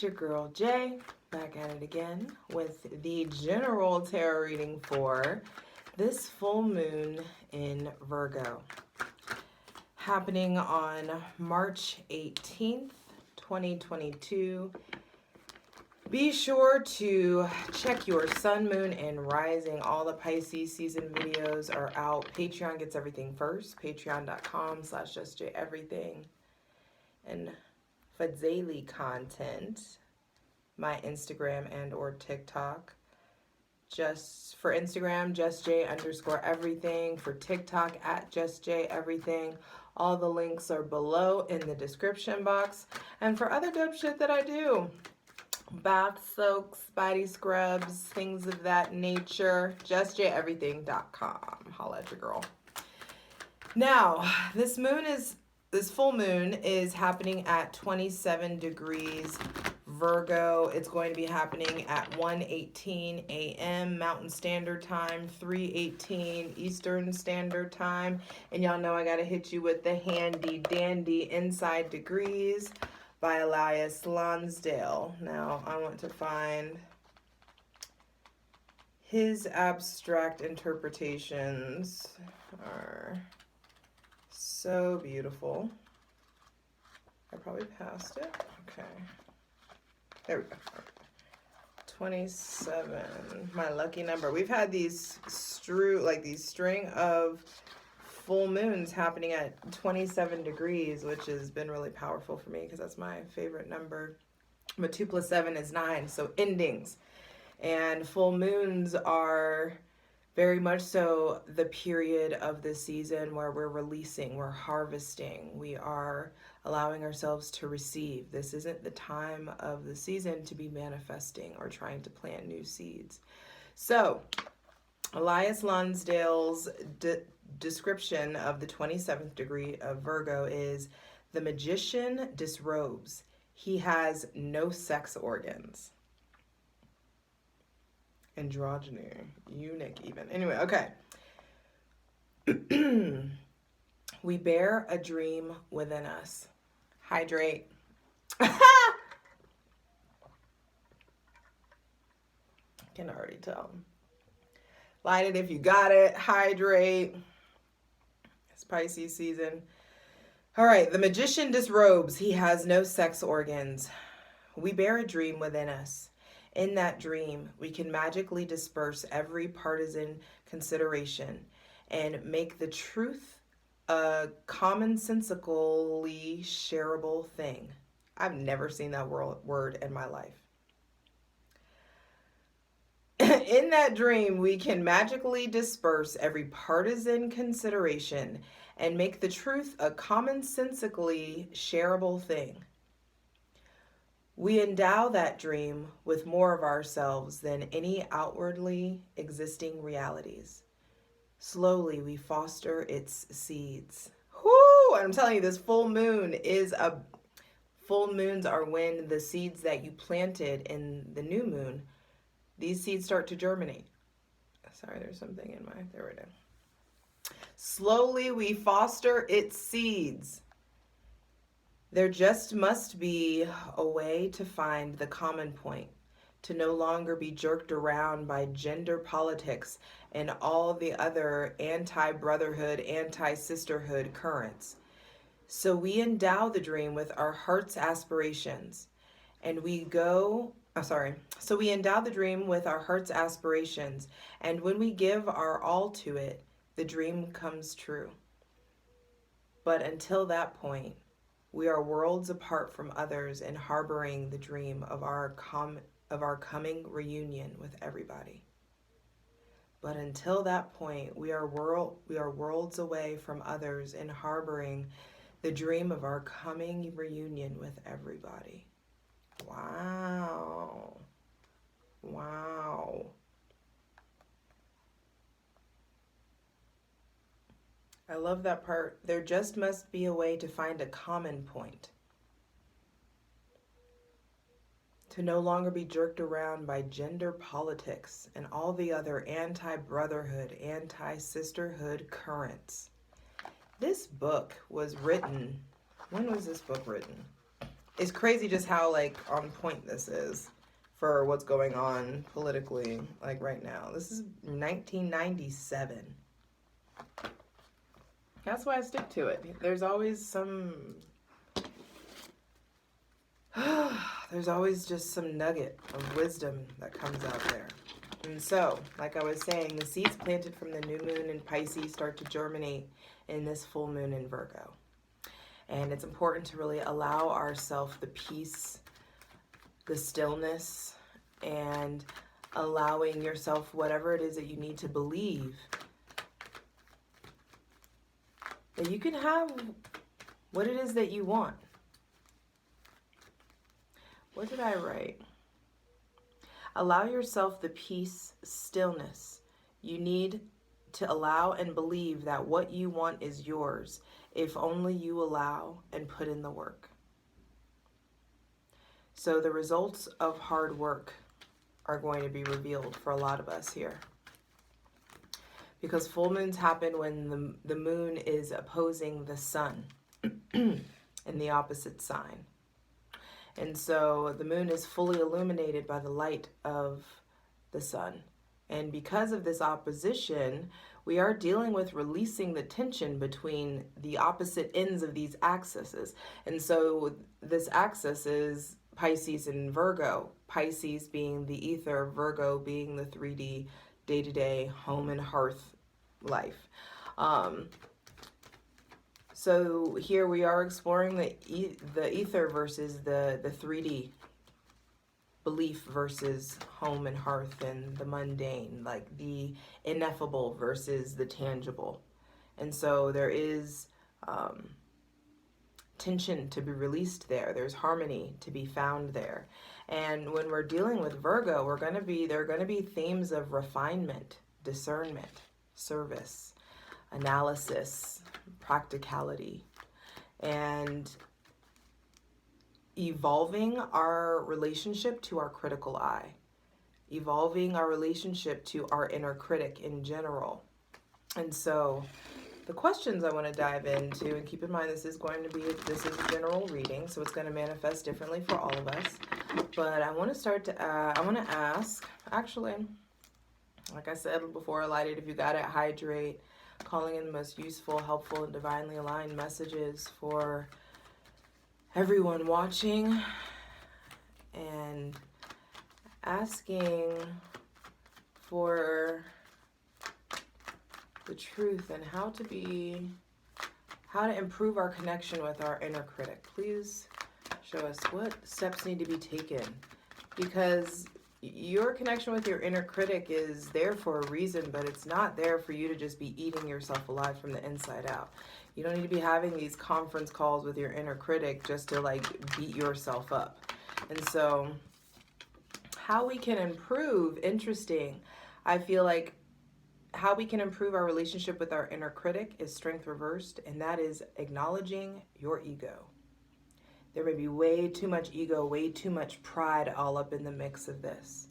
your girl Jay, back at it again with the general tarot reading for this full moon in Virgo, happening on March 18th, 2022. Be sure to check your sun, moon, and rising. All the Pisces season videos are out. Patreon gets everything first. Patreon.com/justjeverything. And for daily content, my Instagram and or TikTok. Just for Instagram, justj_everything. For TikTok, @justjeverything. All the links are below in the description box. And for other dope shit that I do, bath soaks, body scrubs, things of that nature, justjeverything.com. Holla at your girl. Now, this full moon is happening at 27 degrees Virgo. It's going to be happening at 1:18 a.m. Mountain Standard Time, 3:18 Eastern Standard Time. And y'all know I got to hit you with the handy dandy Inside Degrees by Elias Lonsdale. Now, I want to find his abstract interpretations are so beautiful. I probably passed it. Okay. There we go. 27, my lucky number. We've had these string of full moons happening at 27 degrees, which has been really powerful for me because that's my favorite number. But 2 + 7 is 9, so endings. And full moons are very much so the period of the season where we're releasing, we're harvesting, we are allowing ourselves to receive. This isn't the time of the season to be manifesting or trying to plant new seeds. So, Elias Lonsdale's description of the 27th degree of Virgo is: the magician disrobes. He has no sex organs. Androgyny, eunuch even. Anyway, okay. We bear a dream within us. Hydrate. Can already tell. Light it if you got it. Hydrate. It's Pisces season. All right, the magician disrobes. He has no sex organs. We bear a dream within us. In that dream, we can magically disperse every partisan consideration and make the truth a commonsensically shareable thing. I've never seen that word in my life. In that dream, we can magically disperse every partisan consideration and make the truth a commonsensically shareable thing. We endow that dream with more of ourselves than any outwardly existing realities. Slowly, we foster its seeds. Whoo! I'm telling you, this full moon full moons are when the seeds that you planted in the new moon, these seeds start to germinate. Sorry, there's something in there we go. Slowly, we foster its seeds. There just must be a way to find the common point, to no longer be jerked around by gender politics and all the other anti-brotherhood, anti-sisterhood currents. So we endow the dream with our heart's aspirations, and so we endow the dream with our heart's aspirations, and when we give our all to it, the dream comes true. But until that point, we are worlds apart from others and harboring the dream of our coming reunion with everybody. But until that point, we are worlds away from others and harboring the dream of our coming reunion with everybody. Wow. Wow. I love that part. There just must be a way to find a common point. To no longer be jerked around by gender politics and all the other anti-brotherhood, anti-sisterhood currents. This book was written, when was this book written? it's crazy just how like on point this is for what's going on politically like right now. This is 1997. That's why I stick to it. There's always there's always just some nugget of wisdom that comes out there. And so, like I was saying, the seeds planted from the new moon in Pisces start to germinate in this full moon in Virgo. And it's important to really allow ourselves the peace, the stillness, and allowing yourself whatever it is that you need to believe that you can have what it is that you want. What did I write? Allow yourself the peace, stillness. You need to allow and believe that what you want is yours if only you allow and put in the work. So the results of hard work are going to be revealed for a lot of us here. Because full moons happen when the moon is opposing the sun in the opposite sign. And so the moon is fully illuminated by the light of the sun. And because of this opposition, we are dealing with releasing the tension between the opposite ends of these axes. And so this axis is Pisces and Virgo. Pisces being the ether, Virgo being the 3D, day-to-day home and hearth life. So here we are exploring the ether versus the 3D, belief versus home and hearth and the mundane, like the ineffable versus the tangible. And so there is tension to be released there. There's harmony to be found there. And when we're dealing with Virgo, there are going to be themes of refinement, discernment, service, analysis, practicality, and evolving our relationship to our critical eye, evolving our relationship to our inner critic in general. And so the questions I want to dive into, and keep in mind this is a general reading, so it's going to manifest differently for all of us. But I want to ask, actually, like I said before, lighted, if you got it, hydrate, calling in the most useful, helpful, and divinely aligned messages for everyone watching, and asking for the truth and how to improve our connection with our inner critic. Please show us what steps need to be taken, because your connection with your inner critic is there for a reason, but it's not there for you to just be eating yourself alive from the inside out. You don't need to be having these conference calls with your inner critic just to like beat yourself up. And so how we can improve, interesting. I feel like how we can improve our relationship with our inner critic is strength reversed, and that is acknowledging your ego. There may be way too much ego, way too much pride all up in the mix of this.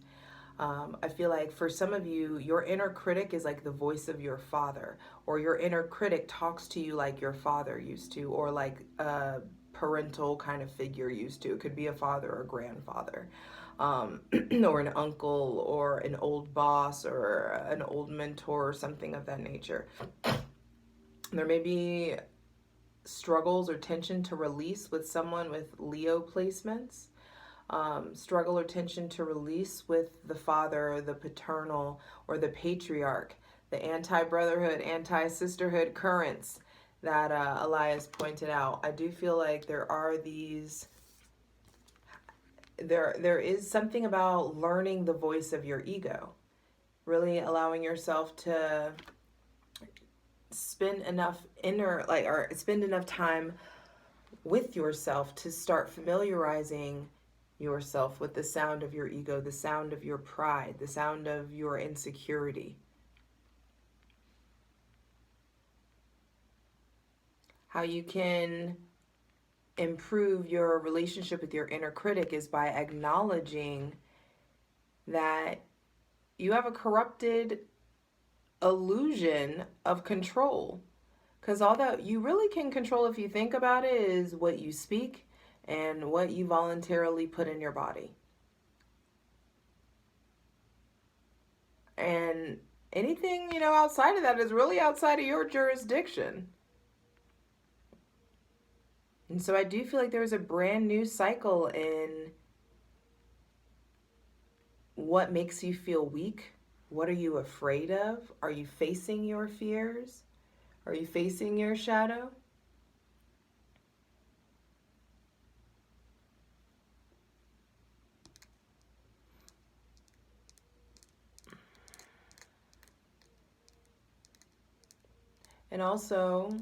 I feel like for some of you, your inner critic is like the voice of your father, or your inner critic talks to you like your father used to, or like a parental kind of figure used to. It could be a father or a grandfather, or an uncle, or an old boss, or an old mentor, or something of that nature. There may be struggles or tension to release with someone with Leo placements, struggle or tension to release with the father, or the paternal, or the patriarch, the anti-brotherhood, anti-sisterhood currents that Elias pointed out. I do feel like there is something about learning the voice of your ego, really allowing yourself to spend enough time with yourself to start familiarizing yourself with the sound of your ego, the sound of your pride, the sound of your insecurity. How you can improve your relationship with your inner critic is by acknowledging that you have a corrupted illusion of control, because all that you really can control, if you think about it, is what you speak and what you voluntarily put in your body. And anything, outside of that is really outside of your jurisdiction. And so I do feel like there's a brand new cycle in what makes you feel weak. What are you afraid of? Are you facing your fears? Are you facing your shadow? And also,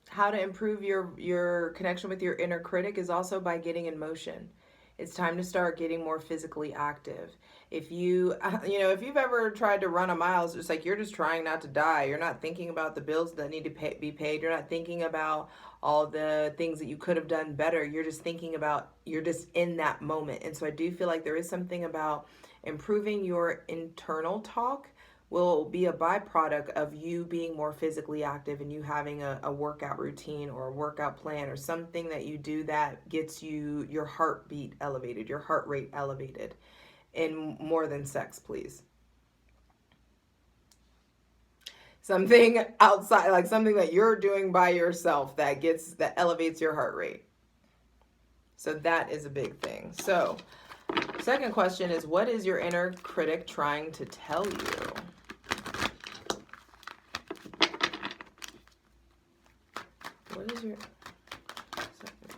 how to improve your connection with your inner critic is also by getting in motion. It's time to start getting more physically active. If if you've ever tried to run a mile, it's just like you're just trying not to die. You're not thinking about the bills that need to be paid. You're not thinking about all the things that you could have done better. You're just thinking about, you're just in that moment. And so I do feel like there is something about improving your internal talk will be a byproduct of you being more physically active and you having a workout routine or a workout plan or something that you do that gets you your heartbeat elevated, your heart rate elevated. And more than sex, please. Something outside, like something that you're doing by yourself that elevates your heart rate. So that is a big thing. So, second question is, what is your inner critic trying to tell you? What is your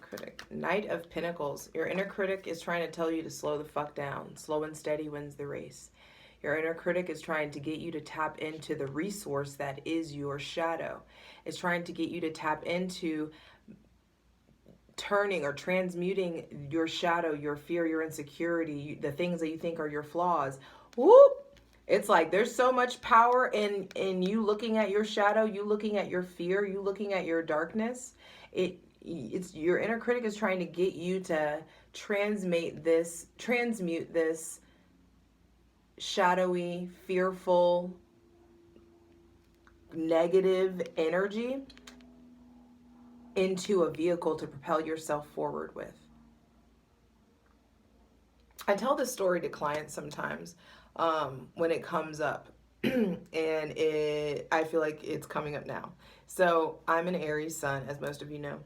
critic? Knight of Pentacles. Your inner critic is trying to tell you to slow the fuck down. Slow and steady wins the race. Your inner critic is trying to get you to tap into the resource that is your shadow. It's trying to get you to tap into turning or transmuting your shadow, your fear, your insecurity, the things that you think are your flaws. Whoop! It's like there's so much power in you looking at your shadow, you looking at your fear, you looking at your darkness. It's your inner critic is trying to get you to transmute this shadowy, fearful, negative energy into a vehicle to propel yourself forward with. I tell this story to clients sometimes when it comes up, and I feel like it's coming up now. So I'm an Aries sun, as most of you know,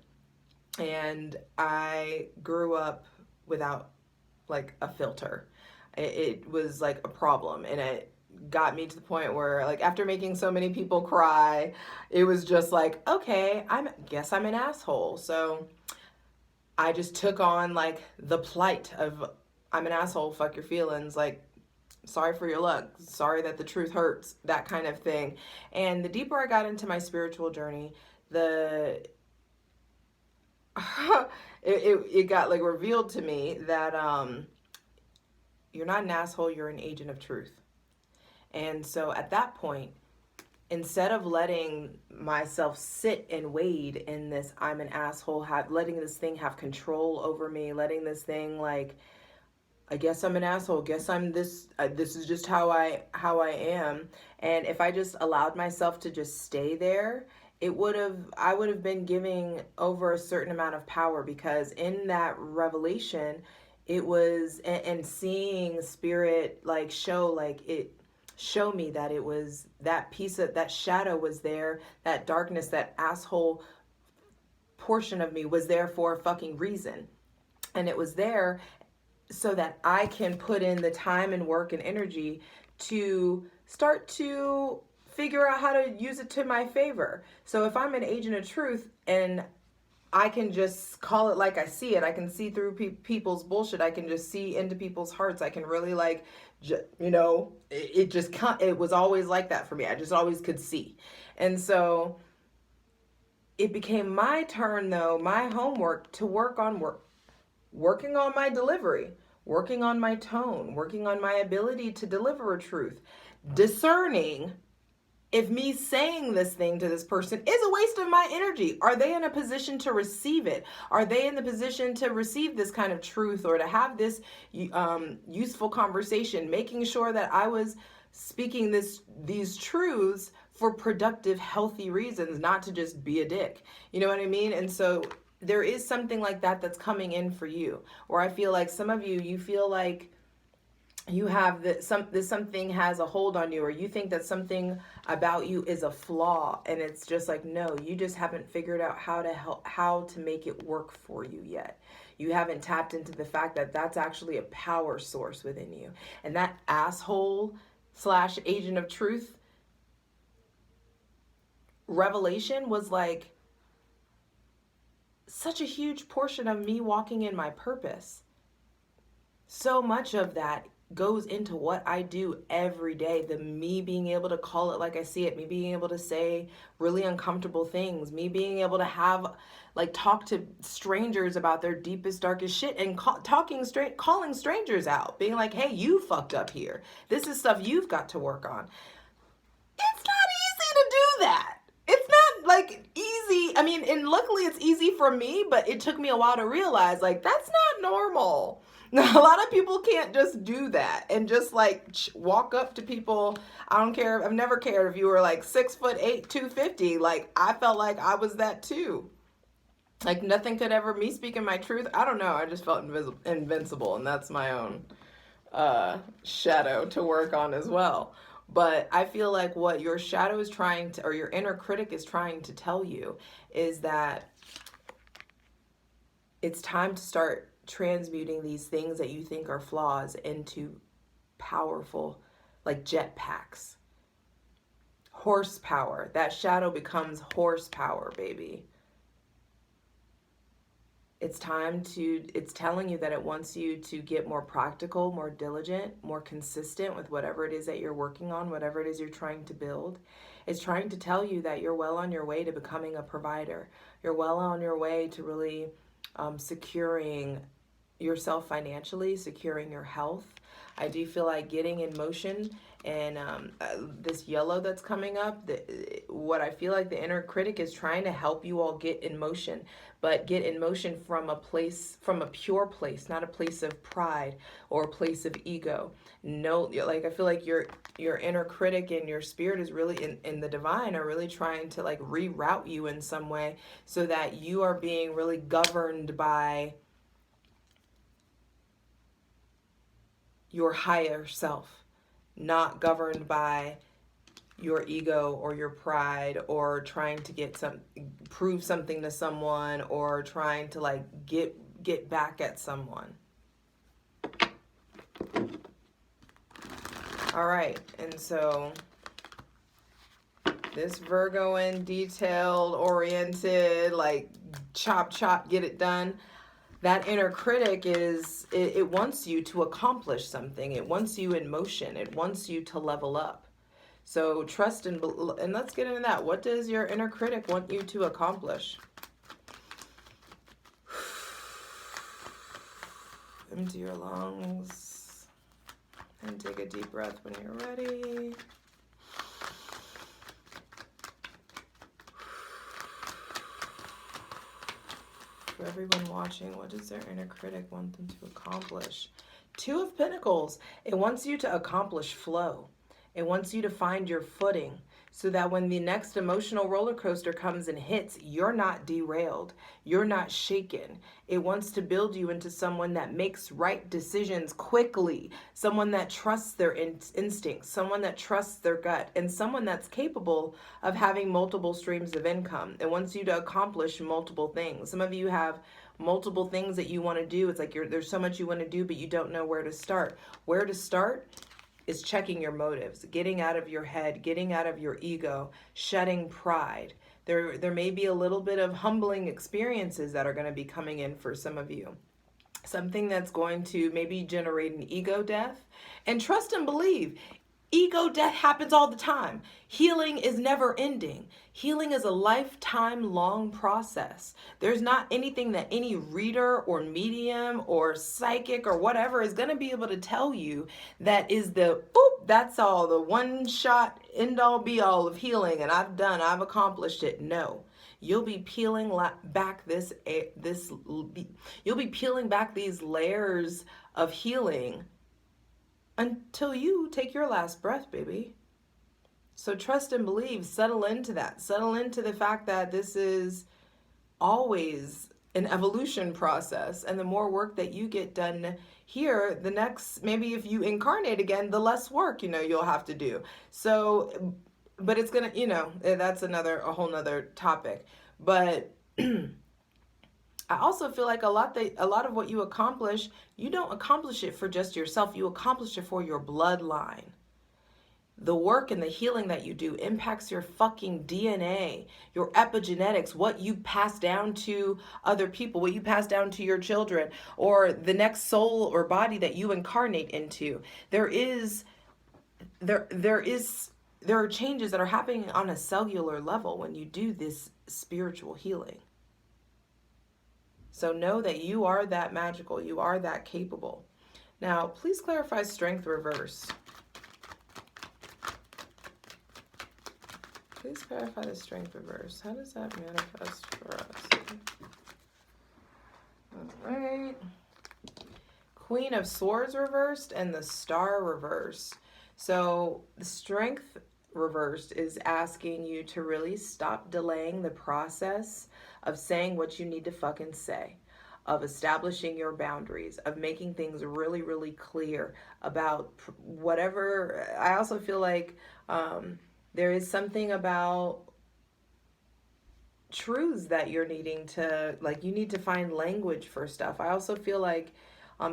and I grew up without like a filter. It was like a problem, and it got me to the point where, like, after making so many people cry, it was just like, okay, guess I'm an asshole. So I just took on like the plight of, I'm an asshole, fuck your feelings, like, sorry for your luck, sorry that the truth hurts, that kind of thing. And the deeper I got into my spiritual journey, it got like revealed to me that you're not an asshole, you're an agent of truth. And so at that point, instead of letting myself sit and wade in this, I'm an asshole, letting this thing have control over me, letting this thing like, I guess I'm an asshole, guess I'm this, this is just how I am. And if I just allowed myself to just stay there, I would have been giving over a certain amount of power, because in that revelation, it was, and seeing spirit like show me that it was that piece of that shadow was there, that darkness, that asshole portion of me was there for a fucking reason. And it was there so that I can put in the time and work and energy to start to figure out how to use it to my favor. So if I'm an agent of truth and I can just call it like I see it, I can see through people's bullshit, I can just see into people's hearts, I can really like, it was always like that for me. I just always could see. And so it became my turn, though, my homework, to working on my delivery, working on my tone, working on my ability to deliver a truth, discerning if me saying this thing to this person is a waste of my energy. Are they in a position to receive it? Are they in the position to receive this kind of truth or to have this useful conversation? Making sure that I was speaking these truths for productive, healthy reasons, not to just be a dick. You know what I mean? And so there is something like that that's coming in for you. Or I feel like some of you, you feel like you have that something has a hold on you, or you think that something about you is a flaw, and it's just like, no, you just haven't figured out how to make it work for you yet. You haven't tapped into the fact that that's actually a power source within you. And that asshole slash agent of truth revelation was like such a huge portion of me walking in my purpose. So much of that goes into what I do every day. The me being able to call it like I see it, me being able to say really uncomfortable things, me being able to have like talk to strangers about their deepest darkest shit, and calling strangers out, being like, hey, you fucked up here. This is stuff you've got to work on. It's not easy to do that. It's not like easy. I mean, and luckily it's easy for me, but it took me a while to realize like that's not normal. A lot of people can't just do that and just like walk up to people. I don't care. I've never cared if you were like 6'8", 250. Like I felt like I was that too. Like nothing could ever, me speaking my truth, I don't know. I just felt invincible, and that's my own shadow to work on as well. But I feel like what your shadow is trying to, or your inner critic is trying to tell you, is that it's time to start transmuting these things that you think are flaws into powerful, like jetpacks. Horsepower. That shadow becomes horsepower, baby. It's telling you that it wants you to get more practical, more diligent, more consistent with whatever it is that you're working on, whatever it is you're trying to build. It's trying to tell you that you're well on your way to becoming a provider. You're well on your way to really securing yourself financially, securing your health. I do feel like getting in motion, and this yellow that's coming up, what I feel like the inner critic is trying to help you all get in motion, but get in motion from a place, from a pure place, not a place of pride or a place of ego. No, like I feel like your inner critic and your spirit is really in the divine are really trying to like reroute you in some way so that you are being really governed by your higher self, not governed by your ego or your pride or trying to prove something to someone or trying to like get back at someone. All right, and so this Virgoan, detailed, oriented, like chop chop, get it done. That inner critic it wants you to accomplish something. It wants you in motion. It wants you to level up. So trust and let's get into that. What does your inner critic want you to accomplish? Empty your lungs and take a deep breath when you're ready. For everyone watching, what does their inner critic want them to accomplish? Two of Pentacles. It wants you to accomplish flow. It wants you to find your footing so that when the next emotional roller coaster comes and hits, you're not derailed. You're not shaken. It wants to build you into someone that makes right decisions quickly, someone that trusts their instincts, someone that trusts their gut, and someone that's capable of having multiple streams of income. It wants you to accomplish multiple things. Some of you have multiple things that you want to do. It's like there's so much you want to do, but you don't know where to start. Where to start is checking your motives, getting out of your head, getting out of your ego, shedding pride. There may be a little bit of humbling experiences that are going to be coming in for some of you. Something that's going to maybe generate an ego death. And trust and believe, ego death happens all the time. Healing is never ending. Healing is a lifetime long process. There's not anything that any reader or medium or psychic or whatever is going to be able to tell you that is that's all, the one shot end all be all of healing, and I've accomplished it. No. You'll be peeling back you'll be peeling back these layers of healing until you take your last breath, baby. So trust and believe, settle into that. Settle into the fact that this is always an evolution process. And the more work that you get done here, the next, maybe if you incarnate again, the less work, you'll have to do. So, but it's gonna, that's a whole nother topic. But I also feel like a lot of what you accomplish, you don't accomplish it for just yourself. You accomplish it for your bloodline. The work and the healing that you do impacts your fucking DNA, your epigenetics, what you pass down to other people, what you pass down to your children, or the next soul or body that you incarnate into. There are changes that are happening on a cellular level when you do this spiritual healing. So know that you are that magical, you are that capable. Now, please clarify strength reverse. Please clarify the strength reverse. How does that manifest for us? All right. Queen of Swords reversed and the Star reversed. So the strength reversed is asking you to really stop delaying the process of saying what you need to fucking say, of establishing your boundaries, of making things really, really clear about whatever. I also feel like there is something about truths that you're needing to, like, you need to find language for stuff. I also feel like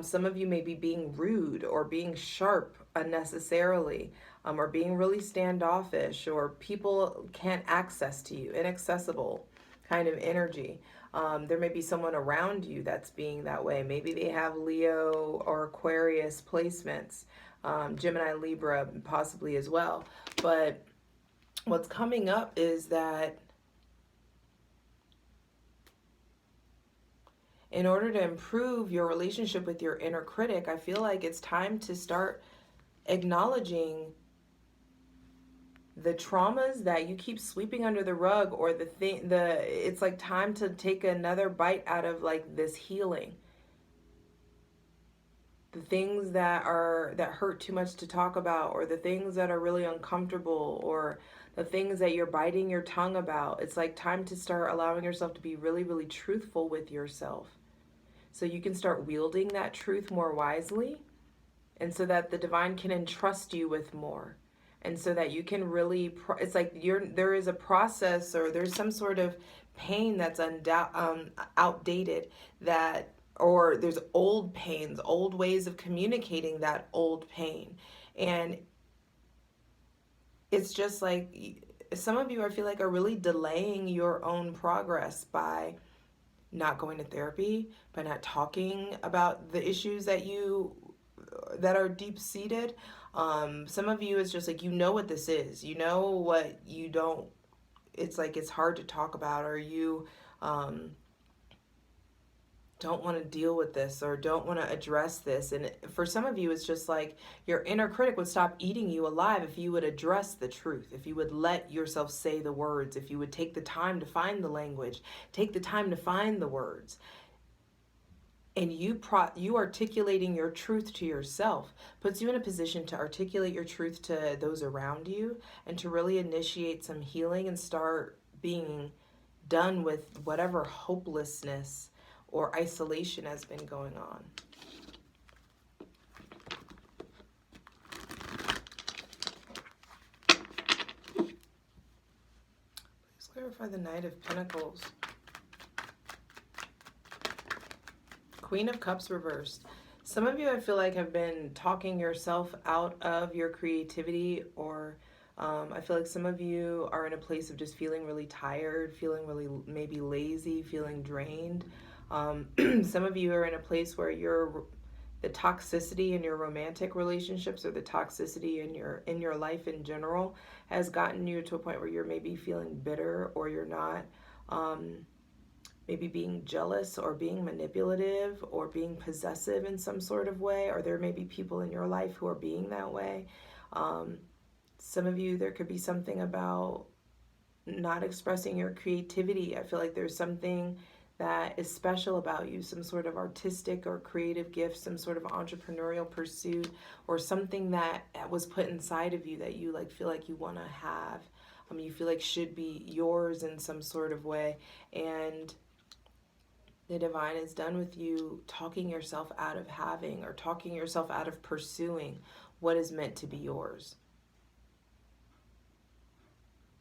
some of you may be being rude or being sharp unnecessarily, or being really standoffish, or people can't access to you, inaccessible kind of energy. There may be someone around you that's being that way. Maybe they have Leo or Aquarius placements, Gemini, Libra possibly as well. But what's coming up is that in order to improve your relationship with your inner critic, I feel like it's time to start acknowledging the traumas that you keep sweeping under the rug, or it's like time to take another bite out of like this healing. The things that hurt too much to talk about, or the things that are really uncomfortable, or the things that you're biting your tongue about. It's like time to start allowing yourself to be really, really truthful with yourself, so you can start wielding that truth more wisely, and so that the divine can entrust you with more, and so that you can really it's like there is a process, or there's some sort of pain that's outdated, that, or there's old pains, old ways of communicating that old pain. And it's just like some of you, I feel like, are really delaying your own progress by not going to therapy, by not talking about the issues that are deep seated. Some of you, is just like, what this is, what you don't, it's like it's hard to talk about, or you don't want to deal with this, or don't want to address this. And for some of you, it's just like your inner critic would stop eating you alive if you would address the truth, if you would let yourself say the words, if you would take the time to find the language, take the time to find the words. And you articulating your truth to yourself puts you in a position to articulate your truth to those around you, and to really initiate some healing and start being done with whatever hopelessness or isolation has been going on. Please clarify the Knight of Pentacles. Queen of Cups reversed. Some of you, I feel like, have been talking yourself out of your creativity, or I feel like some of you are in a place of just feeling really tired, feeling really maybe lazy, feeling drained. Some of you are in a place where the toxicity in your romantic relationships, or the toxicity in your life in general, has gotten you to a point where you're maybe feeling bitter, or you're not maybe being jealous, or being manipulative, or being possessive in some sort of way, or there may be people in your life who are being that way. Some of you, there could be something about not expressing your creativity. I feel like there's something that is special about you, some sort of artistic or creative gift, some sort of entrepreneurial pursuit, or something that was put inside of you that you like feel like you want to have. You feel like should be yours in some sort of way. And The divine is done with you talking yourself out of having or talking yourself out of pursuing what is meant to be yours.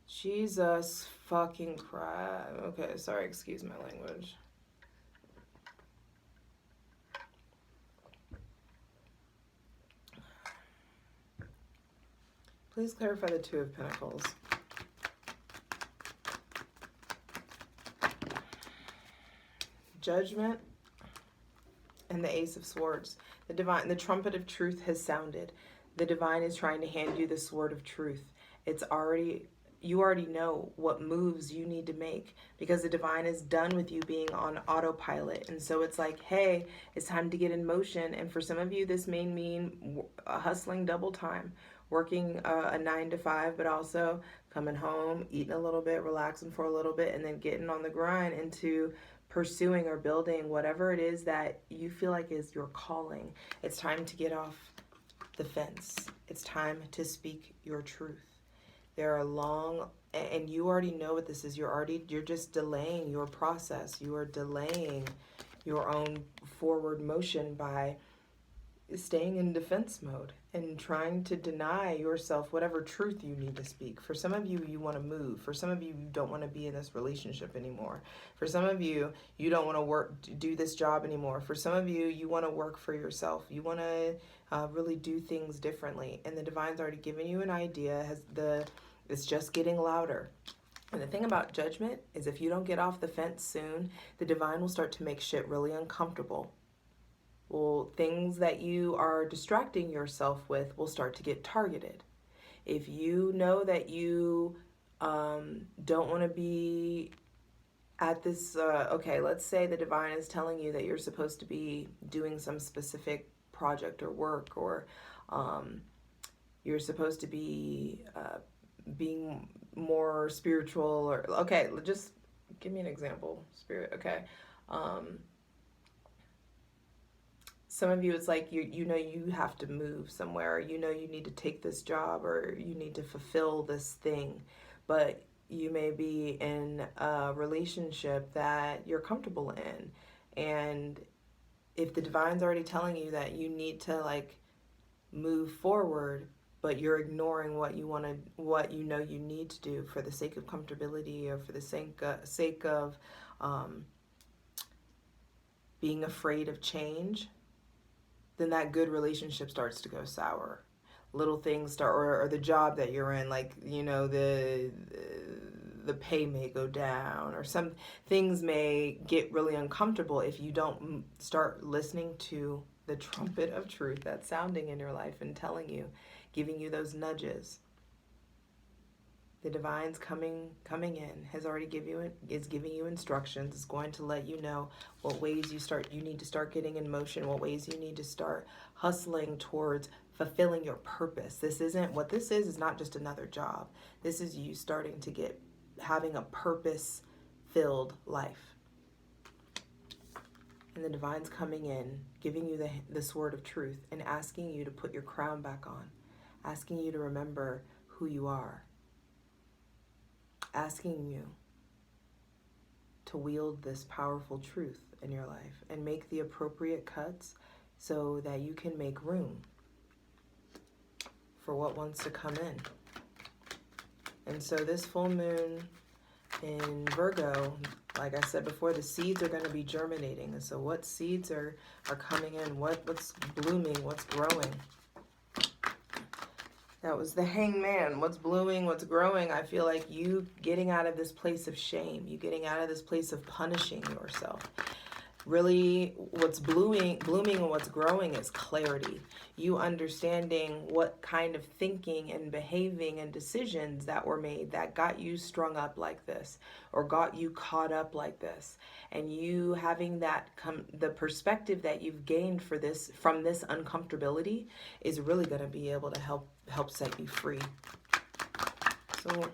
Jesus fucking Christ. Okay, sorry, excuse my language. Please clarify the Two of Pentacles. Judgment and the Ace of Swords. The divine, the trumpet of truth has sounded. The divine is trying to hand you the sword of truth. You already know what moves you need to make because the divine is done with you being on autopilot. And so it's like, hey, it's time to get in motion. And for some of you, this may mean hustling double time, working a 9 to 5, but also coming home, eating a little bit, relaxing for a little bit, and then getting on the grind into pursuing or building whatever it is that you feel like is your calling. It's time to get off the fence. It's time to speak your truth. There are long, and you already know what this is. You're just delaying your process. You are delaying your own forward motion by staying in defense mode and trying to deny yourself whatever truth you need to speak. For some of you, you want to move. For some of you, you don't want to be in this relationship anymore. For some of you, you don't want to do this job anymore. For some of you, you want to work for yourself. You want to really do things differently. And the divine's already given you an idea. It's just getting louder. And the thing about judgment is if you don't get off the fence soon, the divine will start to make shit really uncomfortable. Well, things that you are distracting yourself with will start to get targeted. If you know that you don't want to be at this, okay, let's say the divine is telling you that you're supposed to be doing some specific project or work, or you're supposed to be being more spiritual, or, okay, just give me an example. Spirit, okay. Some of you, it's like you know you have to move somewhere. You know you need to take this job or you need to fulfill this thing. But you may be in a relationship that you're comfortable in. And if the divine's already telling you that you need to like move forward, but you're ignoring what you want to, what you know you need to do for the sake of comfortability or for the sake of being afraid of change, then that good relationship starts to go sour. Little things start, or the job that you're in, like, you know, the pay may go down, or some things may get really uncomfortable if you don't start listening to the trumpet of truth that's sounding in your life and telling you, giving you those nudges. The divine's coming in, has already is giving you instructions. It's going to let you know what ways you need to start getting in motion, what ways you need to start hustling towards fulfilling your purpose. This is not just another job. This is you starting to having a purpose-filled life. And the divine's coming in, giving you the sword of truth and asking you to put your crown back on, asking you to remember who you are, asking you to wield this powerful truth in your life and make the appropriate cuts so that you can make room for what wants to come in. And so this full moon in Virgo, like I said before, the seeds are going to be germinating. And so what seeds are coming in? What's blooming? What's growing? That was the Hangman. What's blooming, what's growing? I feel like you getting out of this place of shame. You getting out of this place of punishing yourself. Really, what's blooming and what's growing is clarity. You understanding what kind of thinking and behaving and decisions that were made that got you strung up like this or got you caught up like this. And you having that the perspective that you've gained from this uncomfortability is really going to be able to help set you free. So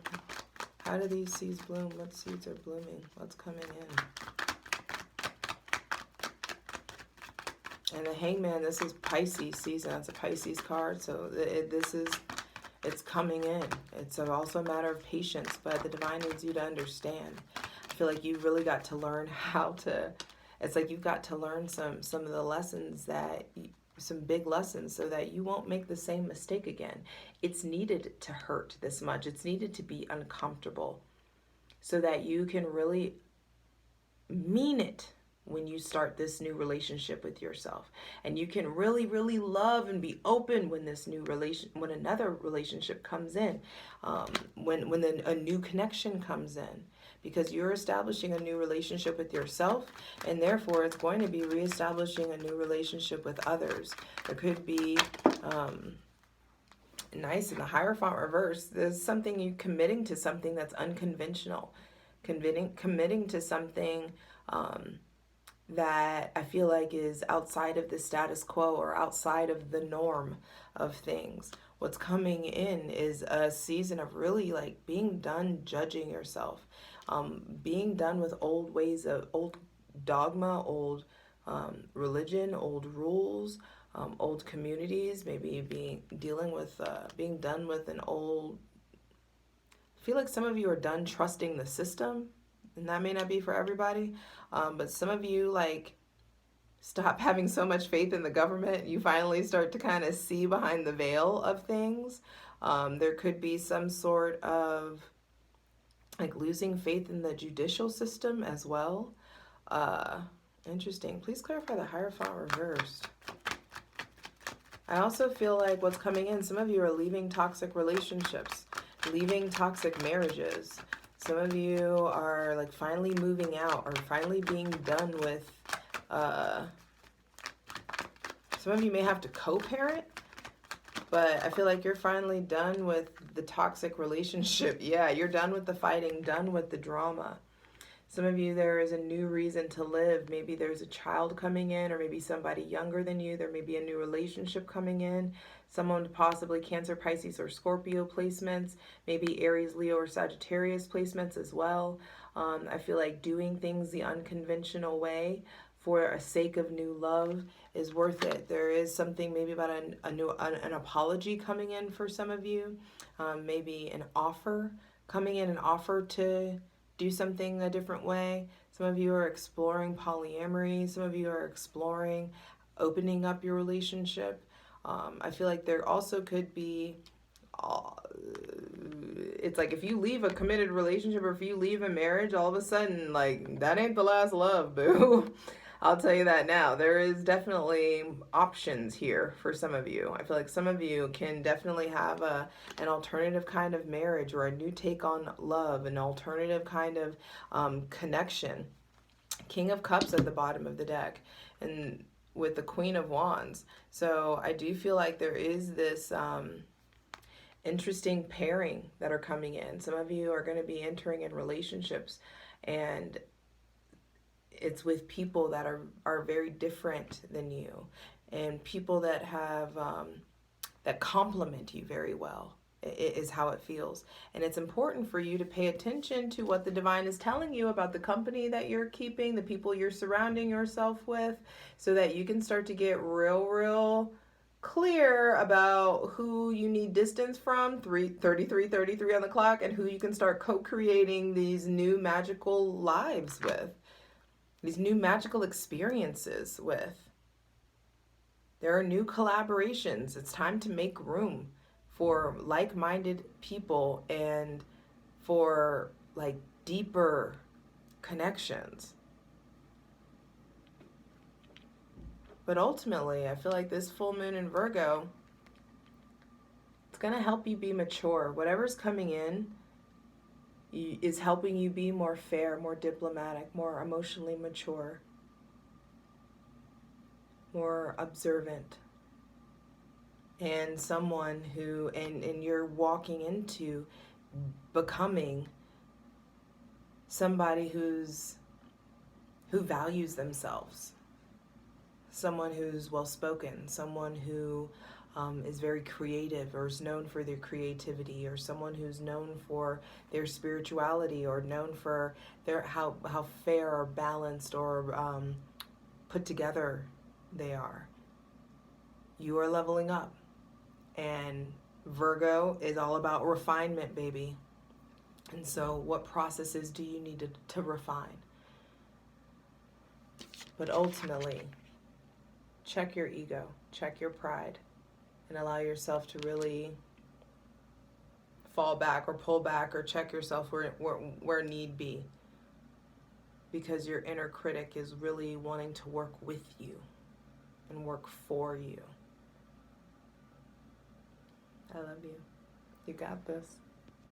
how do these seeds bloom? What seeds are blooming? What's coming in? And the Hangman, this is Pisces season. It's a Pisces card, so it's coming in. It's also a matter of patience, but the divine needs you to understand. I feel like you really got to learn how to It's like you've got to learn some of the lessons some big lessons so that you won't make the same mistake again. It's needed to hurt this much. It's needed to be uncomfortable so that you can really mean it when you start this new relationship with yourself, and you can really love and be open when when another relationship comes in, when a new connection comes in, because you're establishing a new relationship with yourself, and therefore it's going to be reestablishing a new relationship with others. There could be nice in the Hierophant reverse, there's something, you committing to something that's unconventional, committing to something that I feel like is outside of the status quo or outside of the norm of things. What's coming in is a season of really like being done judging yourself, being done with old ways of old dogma, old religion, old rules, old communities, maybe being done with an old. I feel like some of you are done trusting the system, and that may not be for everybody, but some of you like stop having so much faith in the government. You finally start to kind of see behind the veil of things. There could be some sort of like losing faith in the judicial system as well. Interesting. Please clarify the Hierophant reverse. I also feel like what's coming in, some of you are leaving toxic relationships, leaving toxic marriages. Some of you are like finally moving out or finally being done with, some of you may have to co-parent, but I feel like you're finally done with the toxic relationship. Yeah, you're done with the fighting, done with the drama. Some of you, there is a new reason to live. Maybe there's a child coming in, or maybe somebody younger than you. There may be a new relationship coming in. Someone possibly Cancer, Pisces, or Scorpio placements. Maybe Aries, Leo, or Sagittarius placements as well. I feel like doing things the unconventional way for a sake of new love is worth it. There is something maybe about an apology coming in for some of you. Maybe an offer coming in, an offer to do something a different way. Some of you are exploring polyamory. Some of you are exploring opening up your relationship. I feel like there also could be, it's like if you leave a committed relationship or if you leave a marriage, all of a sudden, like, that ain't the last love, boo. I'll tell you that now. There is definitely options here for some of you. I feel like some of you can definitely have an alternative kind of marriage or a new take on love, an alternative kind of connection. King of Cups at the bottom of the deck, and with the Queen of Wands. So I do feel like there is this interesting pairing that are coming in. Some of you are going to be entering in relationships, and it's with people that are very different than you, and people that have that complement you very well. It is how it feels. And it's important for you to pay attention to what the divine is telling you about the company that you're keeping, the people you're surrounding yourself with, so that you can start to get real clear about who you need distance from, 33 on the clock, and who you can start co-creating these new magical lives with, these new magical experiences with. There are new collaborations. It's time to make room for like-minded people and for like deeper connections. But ultimately, I feel like this full moon in Virgo, it's going to help you be mature. Whatever's coming in is helping you be more fair, more diplomatic, more emotionally mature, more observant. And someone who, and you're walking into becoming somebody who values themselves, someone who's well-spoken, someone who is very creative or is known for their creativity, or someone who's known for their spirituality, or known for their how fair or balanced or put together they are. You are leveling up. And Virgo is all about refinement, baby. And so what processes do you need to refine? But ultimately, check your ego, check your pride, and allow yourself to really fall back or pull back or check yourself where need be. Because your inner critic is really wanting to work with you and work for you. I love you. You got this.